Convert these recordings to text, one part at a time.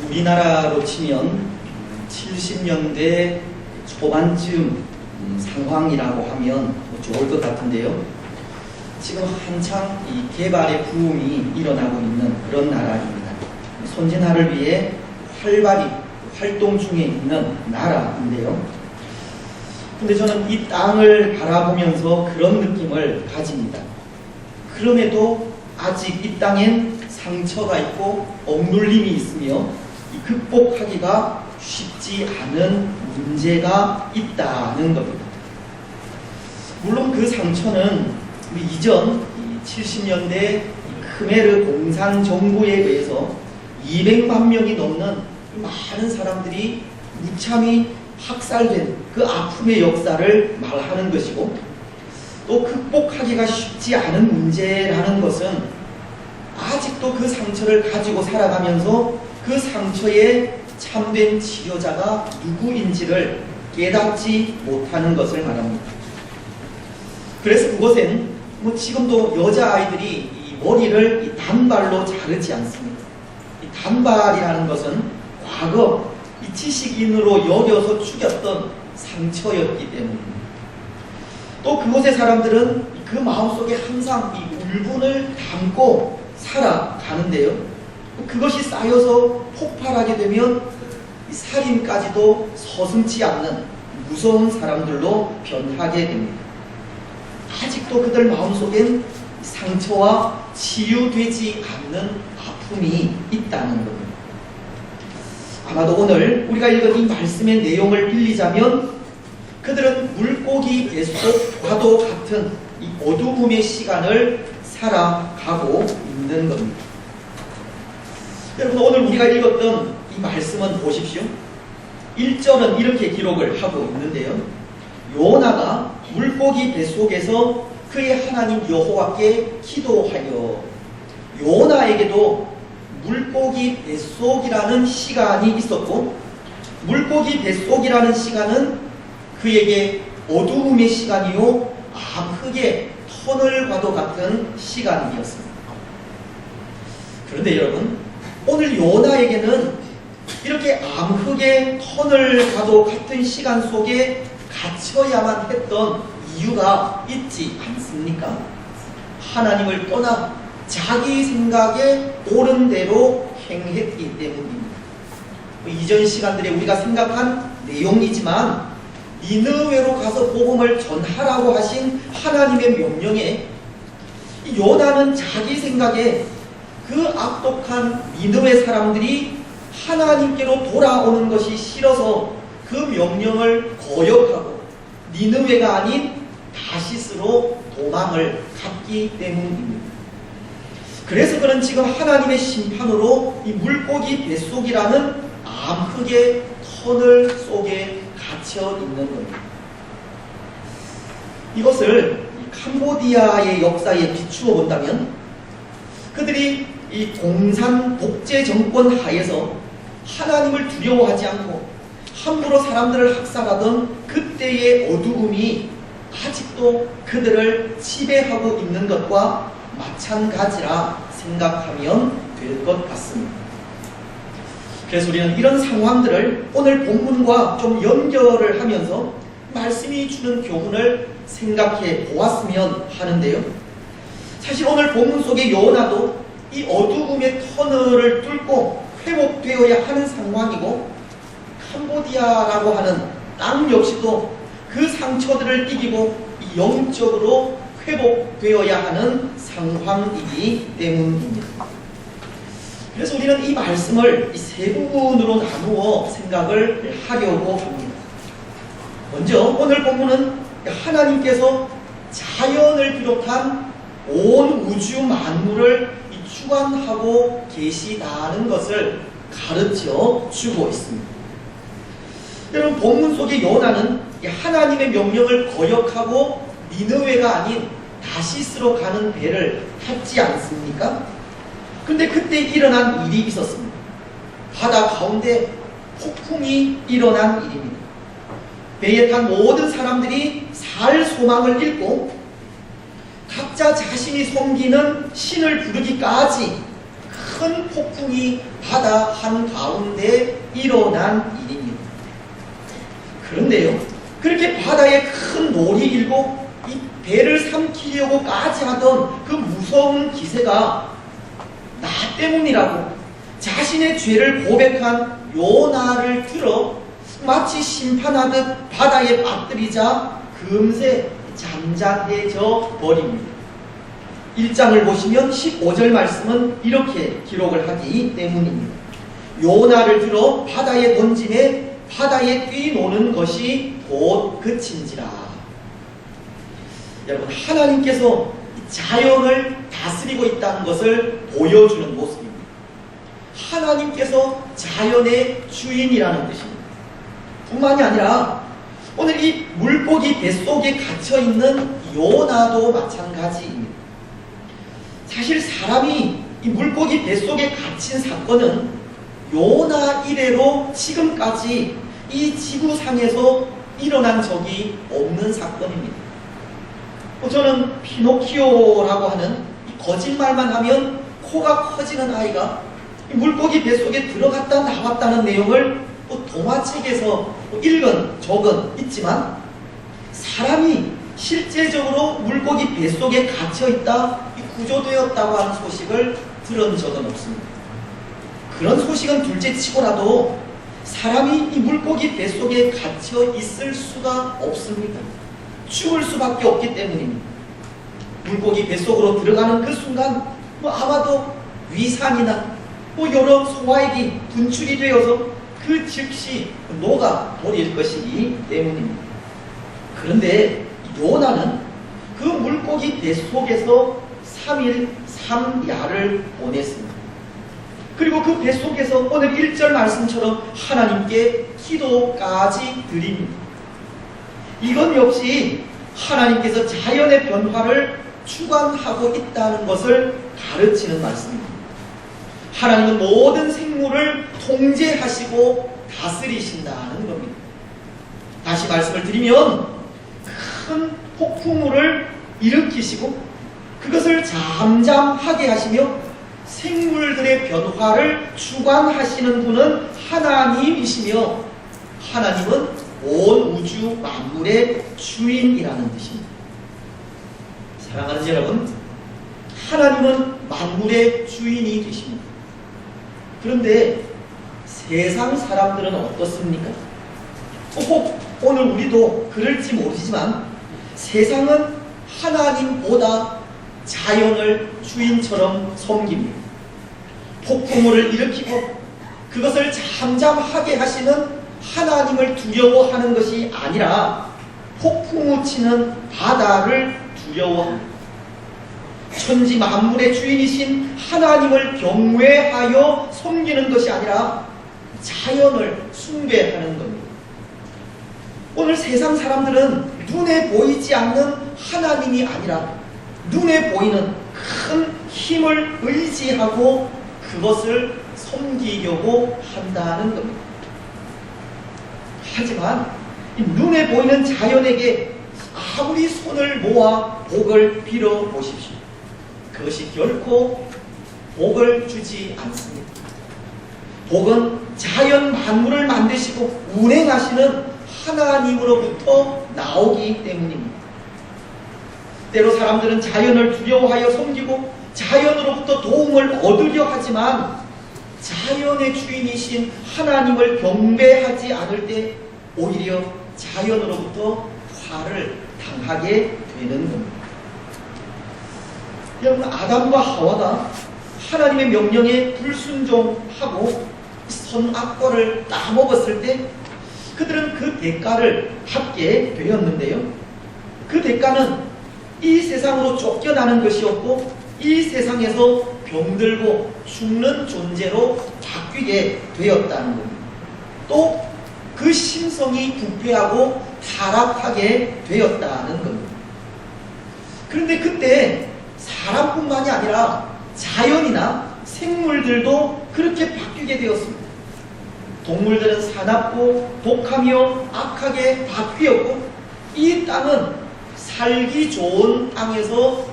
우리나라로 치면 70년대 초반쯤 상황이라고 하면 좋을 것 같은데요. 지금 한창 이 개발의 부음이 일어나고 있는 그런 나라입니다. 선진화를 위해 활발히 활동 중에 있는 나라인데요. 근데 저는 이 땅을 바라보면서 그런 느낌을 가집니다. 그럼에도 아직 이 땅엔 상처가 있고 억눌림이 있으며 극복하기가 쉽지 않은 문제가 있다는 겁니다. 물론 그 상처는 우리 이전 70년대 크메르 공산 정부에 의해서 200만 명이 넘는 많은 사람들이 무참히 학살된 그 아픔의 역사를 말하는 것이고, 또 극복하기가 쉽지 않은 문제라는 것은 아직도 그 상처를 가지고 살아가면서 그 상처의 참된 치료자가 누구인지를 깨닫지 못하는 것을 말합니다. 그래서 그곳엔 지금도 여자아이들이 이 머리를 이 단발로 자르지 않습니다. 이 단발이라는 것은 과거 이 지식인으로 여겨서 죽였던 상처였기 때문입니다. 또 그곳의 사람들은 그 마음속에 항상 이 울분을 담고 살아가는데요. 그것이 쌓여서 폭발하게 되면 살인까지도 서슴지 않는 무서운 사람들로 변하게 됩니다. 아직도 그들 마음속엔 상처와 치유되지 않는 아픔이 있다는 겁니다. 아마도 오늘 우리가 읽은 이 말씀의 내용을 빌리자면 그들은 물고기 뱃속과도 같은 이 어두움의 시간을 살아가고 있는 겁니다. 여러분, 오늘 우리가 읽었던 이 말씀은 보십시오. 1절은 이렇게 기록을 하고 있는데요. 요나가 물고기 뱃속에서 그의 하나님 여호와께 기도하여. 요나에게도 물고기 뱃속이라는 시간이 있었고, 물고기 뱃속이라는 시간은 그에게 어두움의 시간이요 암흑의 터널과도 같은 시간이었습니다. 그런데 여러분, 오늘 요나에게는 이렇게 암흑의 터널과도 같은 시간 속에 갇혀야만 했던 이유가 있지 않습니까? 하나님을 떠나 자기 생각에 옳은 대로 행했기 때문입니다. 이전 시간들에 우리가 생각한 내용이지만 니느웨로 가서 복음을 전하라고 하신 하나님의 명령에 요나는 자기 생각에 그 악독한 니느웨 사람들이 하나님께로 돌아오는 것이 싫어서 그 명령을 거역하고 니느웨가 아닌 다시스로 도망을 갔기 때문입니다. 그래서 그는 지금 하나님의 심판으로 이 물고기 뱃속이라는 암흑의 터널 속에 갇혀 있는 겁니다. 이것을 캄보디아의 역사에 비추어 본다면 그들이 이 공산 독재 정권 하에서 하나님을 두려워하지 않고 함부로 사람들을 학살하던 그때의 어두움이 아직도 그들을 지배하고 있는 것과 마찬가지라 생각하면 될 것 같습니다. 그래서 우리는 이런 상황들을 오늘 본문과 좀 연결을 하면서 말씀이 주는 교훈을 생각해 보았으면 하는데요. 사실 오늘 본문 속의 요나도 이 어두움의 터널을 뚫고 회복되어야 하는 상황이고, 캄보디아라고 하는 땅 역시도 그 상처들을 이기고 영적으로 회복되어야 하는 상황이기 때문입니다. 그래서 우리는 이 말씀을 이 세 부분으로 나누어 생각을 하려고 합니다. 먼저 오늘 본문은 하나님께서 자연을 비롯한 온 우주 만물을 주관하고 계시다는 것을 가르쳐 주고 있습니다. 여러분, 본문 속의 요나는 하나님의 명령을 거역하고 니느웨가 아닌 다시스로 가는 배를 탔지 않습니까? 근데 그때 일어난 일이 있었습니다. 바다 가운데 폭풍이 일어난 일입니다. 배에 탄 모든 사람들이 살 소망을 잃고 각자 자신이 섬기는 신을 부르기까지 큰 폭풍이 바다 한가운데 일어난 일입니다. 그런데요, 그렇게 바다에 큰 놀이 일고 이 배를 삼키려고까지 하던 그 무서운 기세가 나 때문이라고 자신의 죄를 고백한 요나를 들어 마치 심판하듯 바다에 빠뜨리자 금세 잠잠해져 버립니다. 1장을 보시면 15절 말씀은 이렇게 기록을 하기 때문입니다. 요나를 들어 바다에 던짐에 바다에 뛰노는 것이 곧 그친지라. 여러분, 하나님께서 자연을 다스리고 있다는 것을 보여주는 모습입니다. 하나님께서 자연의 주인이라는 뜻입니다. 뿐만이 아니라 오늘 이 물고기 뱃속에 갇혀있는 요나도 마찬가지입니다. 사실 사람이 이 물고기 뱃속에 갇힌 사건은 요나 이래로 지금까지 이 지구상에서 일어난 적이 없는 사건입니다. 저는 피노키오라고 하는 거짓말만 하면 코가 커지는 아이가 물고기 뱃속에 들어갔다 나왔다는 내용을 동화책에서 읽은 적은 있지만 사람이 실제적으로 물고기 뱃속에 갇혀있다 구조되었다고 하는 소식을 들은 적은 없습니다. 그런 소식은 둘째치고라도 사람이 이 물고기 뱃속에 갇혀 있을 수가 없습니다. 죽을 수밖에 없기 때문입니다. 물고기 뱃속으로 들어가는 그 순간 아마도 위산이나 여러 소화액이 분출이 되어서 그 즉시 녹아버릴 것이기 때문입니다. 그런데 요나는 그 물고기 뱃속에서 3일 3야를 보냈습니다. 그리고 그 뱃속에서 오늘 1절 말씀처럼 하나님께 기도까지 드립니다. 이건 역시 하나님께서 자연의 변화를 주관하고 있다는 것을 가르치는 말씀입니다. 하나님은 모든 생물을 통제하시고 다스리신다는 겁니다. 다시 말씀을 드리면 큰 폭풍우를 일으키시고 그것을 잠잠하게 하시며 생물들의 변화를 주관하시는 분은 하나님이시며 하나님은 온 우주 만물의 주인이라는 뜻입니다. 사랑하는 여러분, 하나님은 만물의 주인이 되십니다. 그런데 세상 사람들은 어떻습니까? 혹 오늘 우리도 그럴지 모르지만 세상은 하나님보다 자연을 주인처럼 섬깁니다. 폭풍우를 일으키고 그것을 잠잠하게 하시는 하나님을 두려워하는 것이 아니라 폭풍우 치는 바다를 두려워합니다. 천지 만물의 주인이신 하나님을 경외하여 섬기는 것이 아니라 자연을 숭배하는 겁니다. 오늘 세상 사람들은 눈에 보이지 않는 하나님이 아니라 눈에 보이는 큰 힘을 의지하고 그것을 섬기려고 한다는 겁니다. 하지만 이 눈에 보이는 자연에게 아무리 손을 모아 복을 빌어 보십시오. 그것이 결코 복을 주지 않습니다. 복은 자연 만물을 만드시고 운행하시는 하나님으로부터 나오기 때문입니다. 때로 사람들은 자연을 두려워하여 섬기고 자연으로부터 도움을 얻으려 하지만 자연의 주인이신 하나님을 경배하지 않을 때 오히려 자연으로부터 화를 당하게 되는 겁니다. 여러분, 아담과 하와가 하나님의 명령에 불순종하고 선악과를 따먹었을 때 그들은 그 대가를 받게 되었는데요. 그 대가는 이 세상으로 쫓겨나는 것이었고 이 세상에서 병들고 죽는 존재로 바뀌게 되었다는 겁니다. 또 그 심성이 부패하고 타락하게 되었다는 겁니다. 그런데 그때 사람뿐만이 아니라 자연이나 생물들도 그렇게 바뀌게 되었습니다. 동물들은 사납고 독하며 악하게 바뀌었고 이 땅은 살기 좋은 땅에서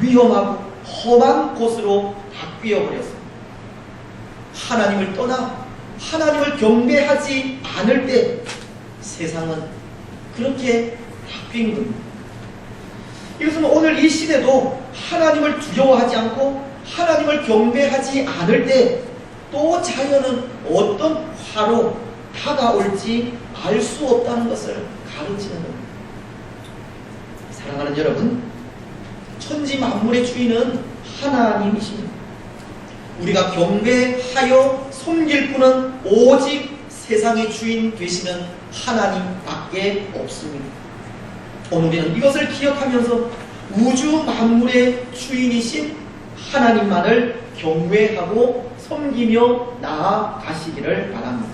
위험하고 험한 곳으로 바뀌어 버렸습니다. 하나님을 떠나 하나님을 경배하지 않을 때 세상은 그렇게 바뀐 겁니다. 이것은 오늘 이 시대도 하나님을 두려워하지 않고 하나님을 경배하지 않을 때 또 자연은 어떤 화로 다가올지 알 수 없다는 것을 가르치는 겁니다. 사랑하는 여러분, 천지 만물의 주인은 하나님이십니다. 우리가 경배하여 섬길 분은 오직 세상의 주인 되시는 하나님밖에 없습니다. 오늘 우리는 이것을 기억하면서 우주 만물의 주인이신 하나님만을 경외하고 섬기며 나아가시기를 바랍니다.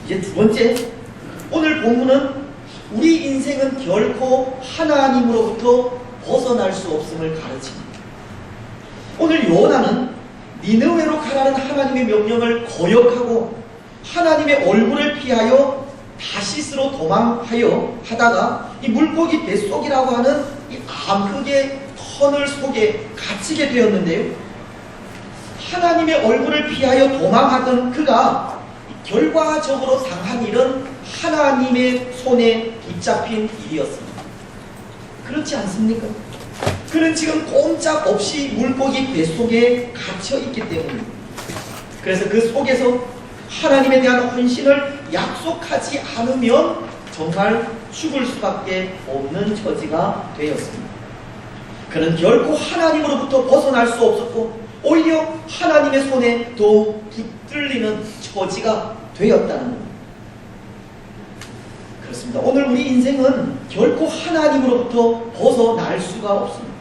이제 두 번째, 오늘 본문은 우리 인생은 결코 하나님으로부터 벗어날 수 없음을 가르칩니다. 오늘 요나는 니느웨로 가라는 하나님의 명령을 거역하고 하나님의 얼굴을 피하여 다시스로 도망하여 하다가 이 물고기 뱃속이라고 하는 이 암흑의 터널 속에 갇히게 되었는데요. 하나님의 얼굴을 피하여 도망하던 그가 결과적으로 당한 일은 하나님의 손에 붙잡힌 일이었습니다. 그렇지 않습니까? 그는 지금 꼼짝없이 물고기 뱃속에 갇혀있기 때문입니다. 그래서 그 속에서 하나님에 대한 헌신을 약속하지 않으면 정말 죽을 수밖에 없는 처지가 되었습니다. 그는 결코 하나님으로부터 벗어날 수 없었고 오히려 하나님의 손에 더욱 붙들리는 처지가 되었다는 겁니다. 그렇습니다. 오늘 우리 인생은 결코 하나님으로부터 벗어날 수가 없습니다.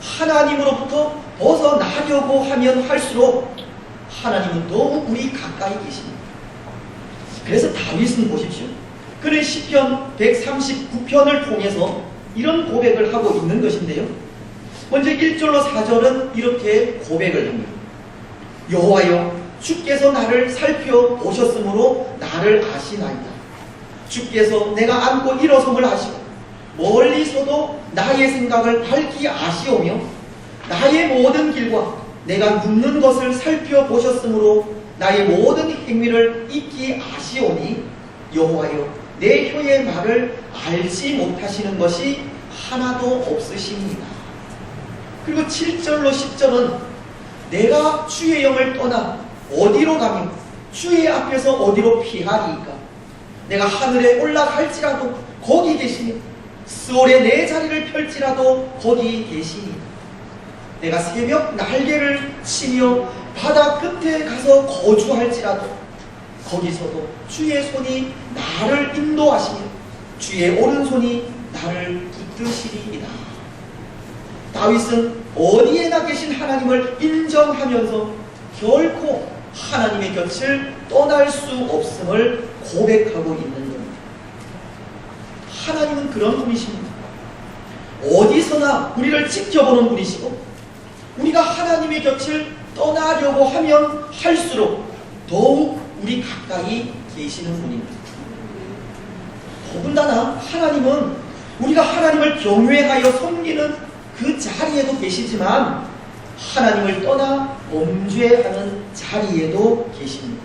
하나님으로부터 벗어나려고 하면 할수록 하나님은 더욱 우리 가까이 계십니다. 그래서 다윗은 보십시오. 그는 시편 139편을 통해서 이런 고백을 하고 있는 것인데요. 먼저 1절로 4절은 이렇게 고백을 합니다. 여호와여, 주께서 나를 살펴보셨으므로 나를 아시나이다. 주께서 내가 앉고 일어섬을 아시고 멀리서도 나의 생각을 밝히 아시오며 나의 모든 길과 내가 눕는 것을 살펴보셨으므로 나의 모든 행위를 익히 아시오니 여호와여, 내 혀의 말을 알지 못하시는 것이 하나도 없으십니다. 그리고 7절로 10절은 내가 주의 영을 떠나 어디로 가며 주의 앞에서 어디로 피하리이까? 내가 하늘에 올라갈지라도 거기 계시니 스올에 내 자리를 펼지라도 거기 계시니 내가 새벽 날개를 치며 바다 끝에 가서 거주할지라도 거기서도 주의 손이 나를 인도하시며 주의 오른손이 나를 붙드시리이다. 다윗은 어디에나 계신 하나님을 인정하면서 결코 하나님의 곁을 떠날 수 없음을 고백하고 있는 겁니다. 하나님은 그런 분이십니다. 어디서나 우리를 지켜보는 분이시고 우리가 하나님의 곁을 떠나려고 하면 할수록 더욱 우리 가까이 계시는 분입니다. 더군다나 하나님은 우리가 하나님을 경외하여 섬기는 그 자리에도 계시지만 하나님을 떠나 범죄하는 자리에도 계십니다.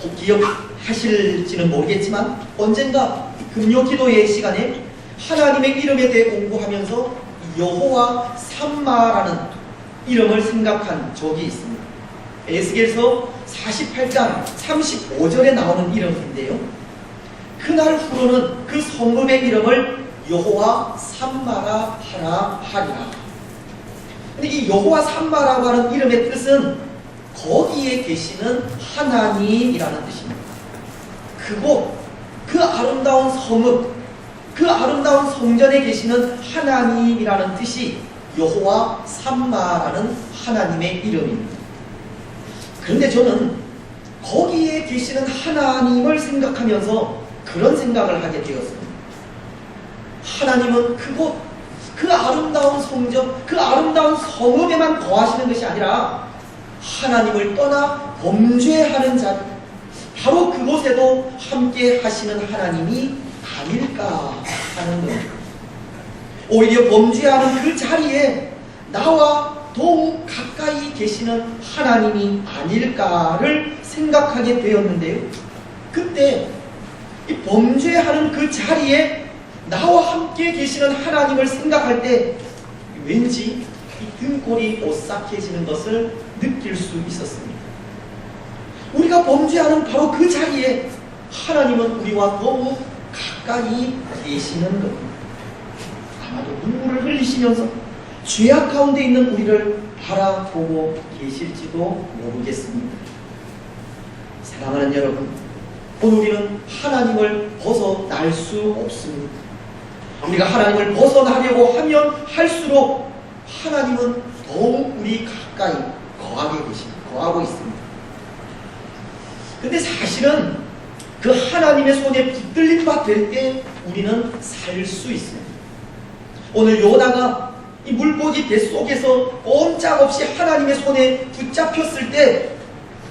꼭 기억하실지는 모르겠지만 언젠가 금요 기도회 시간에 하나님의 이름에 대해 공부하면서 여호와 삼마라는 이름을 생각한 적이 있습니다. 에스겔서 48장 35절에 나오는 이름인데요. 그날 후로는 그 성읍의 이름을 여호와 삼마라 하라 하리라. 근데 이 여호와 삼마라고 하는 이름의 뜻은 거기에 계시는 하나님이라는 뜻입니다. 그곳, 그 아름다운 성읍, 그 아름다운 성전에 계시는 하나님이라는 뜻이 여호와 삼마라는 하나님의 이름입니다. 그런데 저는 거기에 계시는 하나님을 생각하면서 그런 생각을 하게 되었습니다. 하나님은 그곳, 그 아름다운 성전, 그 아름다운 성읍에만 거하시는 것이 아니라 하나님을 떠나 범죄하는 자리, 바로 그곳에도 함께 하시는 하나님이 아닐까 하는 겁니다. 오히려 범죄하는 그 자리에 나와 더욱 가까이 계시는 하나님이 아닐까를 생각하게 되었는데요. 그때 이 범죄하는 그 자리에 나와 함께 계시는 하나님을 생각할 때 왠지 이 등골이 오싹해지는 것을 느낄 수 있었습니다. 우리가 범죄하는 바로 그 자리에 하나님은 우리와 더욱 가까이 계시는 겁니다. 아마도 눈물을 흘리시면서 죄악 가운데 있는 우리를 바라보고 계실지도 모르겠습니다. 사랑하는 여러분, 오늘 우리는 하나님을 벗어날 수 없습니다. 우리가 하나님을 벗어나려고 하면 할수록 하나님은 더욱 우리 가까이 거하고 있습니다. 근데 사실은 그 하나님의 손에 붙들림 바 될 때 우리는 살 수 있습니다. 오늘 요나가 이 물고기 뱃속에서 꼼짝없이 하나님의 손에 붙잡혔을 때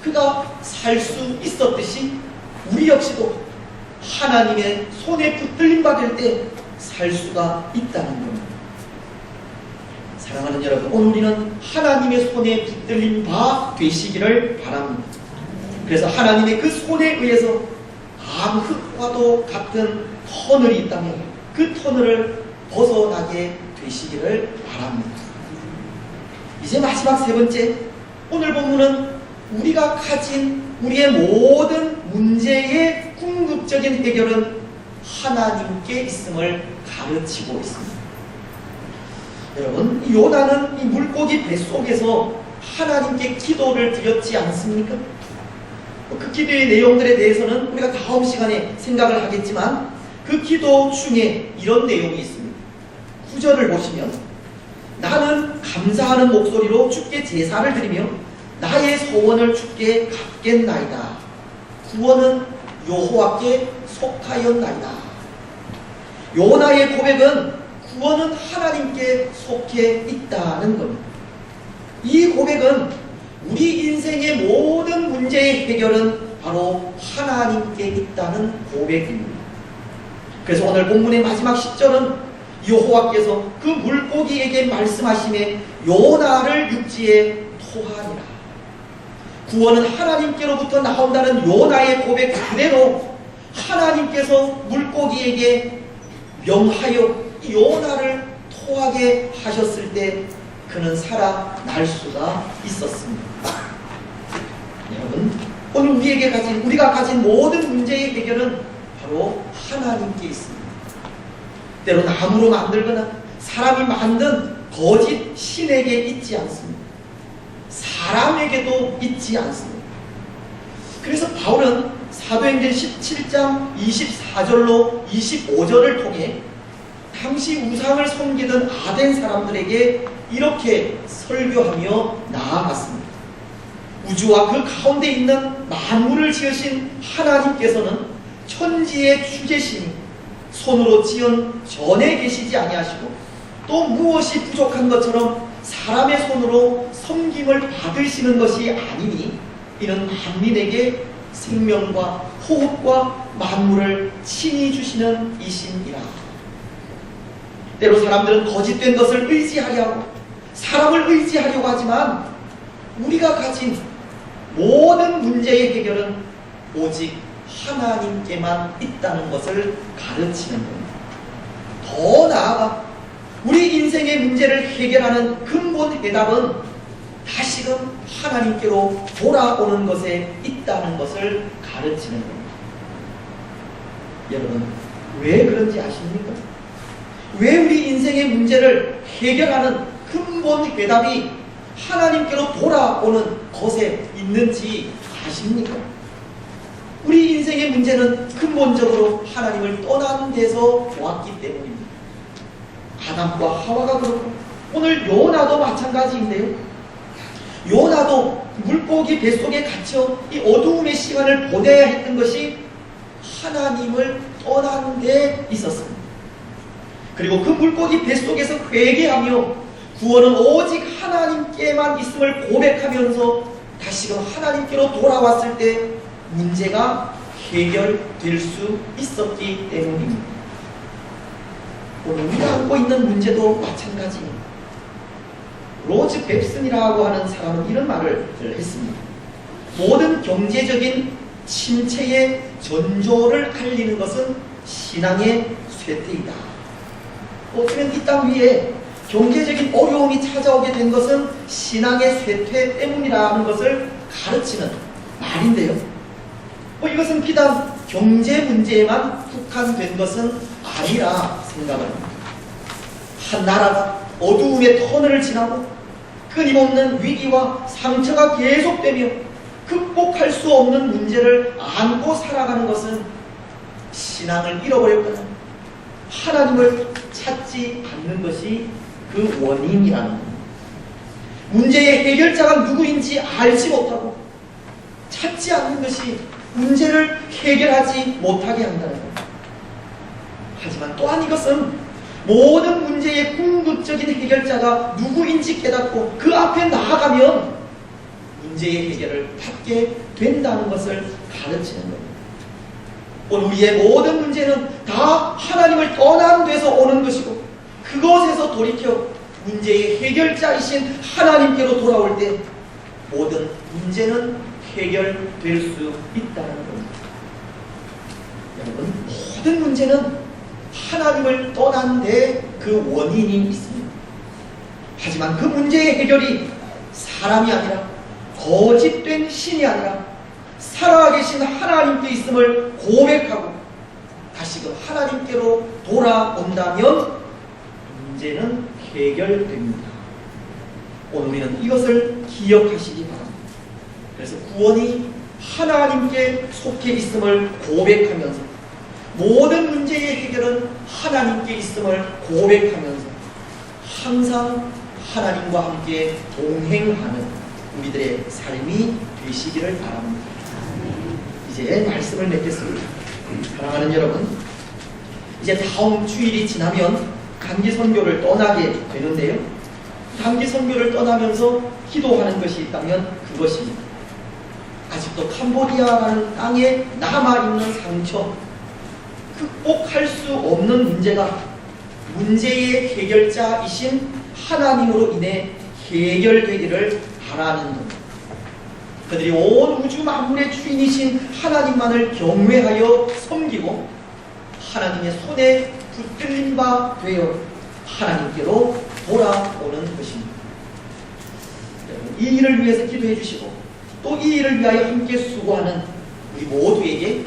그가 살 수 있었듯이 우리 역시도 하나님의 손에 붙들림 바 될 때 살 수가 있다는 겁니다. 사랑하는 여러분, 오늘 우리는 하나님의 손에 붙들림 바 되시기를 바랍니다. 그래서 하나님의 그 손에 의해서 암흑과도 같은 터널이 있다면 그 터널을 벗어나게 되시기를 바랍니다. 이제 마지막 세 번째, 오늘 본문은 우리가 가진 우리의 모든 문제의 궁극적인 해결은 하나님께 있음을 가르치고 있습니다. 여러분, 요나는 이 물고기 뱃속에서 하나님께 기도를 드렸지 않습니까? 그 기도의 내용들에 대해서는 우리가 다음 시간에 생각을 하겠지만 그 기도 중에 이런 내용이 있습니다. 9절을 보시면 나는 감사하는 목소리로 주께 제사를 드리며 나의 소원을 주께 갚겠나이다. 구원은 여호와께 속하였나이다. 요나의 고백은 구원은 하나님께 속해 있다는 겁니다. 이 고백은 우리 인생의 모든 문제의 해결은 바로 하나님께 있다는 고백입니다. 그래서 오늘 본문의 마지막 10절은 여호와께서 그 물고기에게 말씀하시매 요나를 육지에 토하니라. 구원은 하나님께로부터 나온다는 요나의 고백 그대로 하나님께서 물고기에게 명하여 요나를 토하게 하셨을 때 그는 살아날 수가 있었습니다. 여러분, 오늘 우리가 가진 모든 문제의 해결은 바로 하나님께 있습니다. 때로 나무로 만들거나 사람이 만든 거짓 신에게 있지 않습니다. 사람에게도 있지 않습니다. 그래서 바울은 사도행전 17장 24절로 25절을 통해 당시 우상을 섬기던 아덴 사람들에게 이렇게 설교하며 나아갔습니다. 우주와 그 가운데 있는 만물을 지으신 하나님께서는 천지의 주제심이 손으로 지은 전에 계시지 아니하시고 또 무엇이 부족한 것처럼 사람의 손으로 섬김을 받으시는 것이 아니니 이는 만민에게 생명과 호흡과 만물을 친히 주시는 이신이라. 때로 사람들은 거짓된 것을 의지하려 하고 사람을 의지하려고 하지만 우리가 가진 모든 문제의 해결은 오직 하나님께만 있다는 것을 가르치는 겁니다. 더 나아가 우리 인생의 문제를 해결하는 근본 해답은 다시금 하나님께로 돌아오는 것에 있다는 것을 가르치는 겁니다. 여러분, 왜 그런지 아십니까? 왜 우리 인생의 문제를 해결하는 근본 해답이 하나님께로 돌아오는 것에 있는지 아십니까? 우리 인생의 문제는 근본적으로 하나님을 떠난 데서 왔기 때문입니다. 아담과 하와가 그렇고 오늘 요나도 마찬가지인데요. 요나도 물고기 뱃속에 갇혀 이 어두움의 시간을 보내야 했던 것이 하나님을 떠난 데 있었습니다. 그리고 그 물고기 뱃속에서 회개하며 구원은 오직 하나님께만 있음을 고백하면서 다시금 하나님께로 돌아왔을 때 문제가 해결될 수 있었기 때문입니다. 오늘 우리가 안고 있는 문제도 마찬가지입니다. 로즈 뱁슨이라고 하는 사람은 이런 말을 했습니다. 모든 경제적인 침체의 전조를 알리는 것은 신앙의 쇠퇴이다. 어쩌면 이 땅 위에 경제적인 어려움이 찾아오게 된 것은 신앙의 쇠퇴 때문이라는 것을 가르치는 말인데요. 이것은 비단 경제 문제에만 국한된 것은 아니라 생각합니다. 한 나라가 어두움의 터널을 지나고 끊임없는 위기와 상처가 계속되며 극복할 수 없는 문제를 안고 살아가는 것은 신앙을 잃어버렸거나 하나님을 찾지 않는 것이 그 원인이라는 겁니다. 문제의 해결자가 누구인지 알지 못하고 찾지 않는 것이 문제를 해결하지 못하게 한다는 겁니다. 하지만 또한 이것은 모든 문제의 궁극적인 해결자가 누구인지 깨닫고 그 앞에 나아가면 문제의 해결을 받게 된다는 것을 가르치는 겁니다. 오늘 우리의 모든 문제는 다 하나님을 떠난 데서 오는 것이고 그것에서 돌이켜 문제의 해결자이신 하나님께로 돌아올 때 모든 문제는 해결될 수 있다는 겁니다. 여러분, 모든 문제는 하나님을 떠난 데 그 원인이 있습니다. 하지만 그 문제의 해결이 사람이 아니라 거짓된 신이 아니라 살아계신 하나님께 있음을 고백하고 다시금 하나님께로 돌아온다면 문제는 해결됩니다. 오늘 우리는 이것을 기억하시기 바랍니다. 그래서 구원이 하나님께 속해 있음을 고백하면서 모든 문제의 해결은 하나님께 있음을 고백하면서 항상 하나님과 함께 동행하는 우리들의 삶이 되시기를 바랍니다. 이제 말씀을 맺겠습니다. 사랑하는 여러분, 이제 다음 주일이 지나면 단기 선교를 떠나게 되는데요. 단기 선교를 떠나면서 기도하는 것이 있다면 그것입니다. 아직도 캄보디아라는 땅에 남아있는 상처, 극복할 수 없는 문제가 문제의 해결자이신 하나님으로 인해 해결되기를 바라는 것. 그들이 온 우주 만물의 주인이신 하나님만을 경외하여 섬기고 하나님의 손에 붙들린 바 되어 하나님께로 돌아오는 것입니다. 이 일을 위해서 기도해 주시고 또 이 일을 위하여 함께 수고하는 우리 모두에게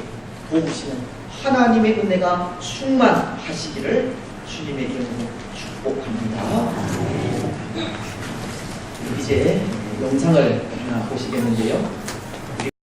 도우시는 하나님의 은혜가 충만하시기를 주님의 이름으로 축복합니다. 이제 영상을 하나 보시겠는데요.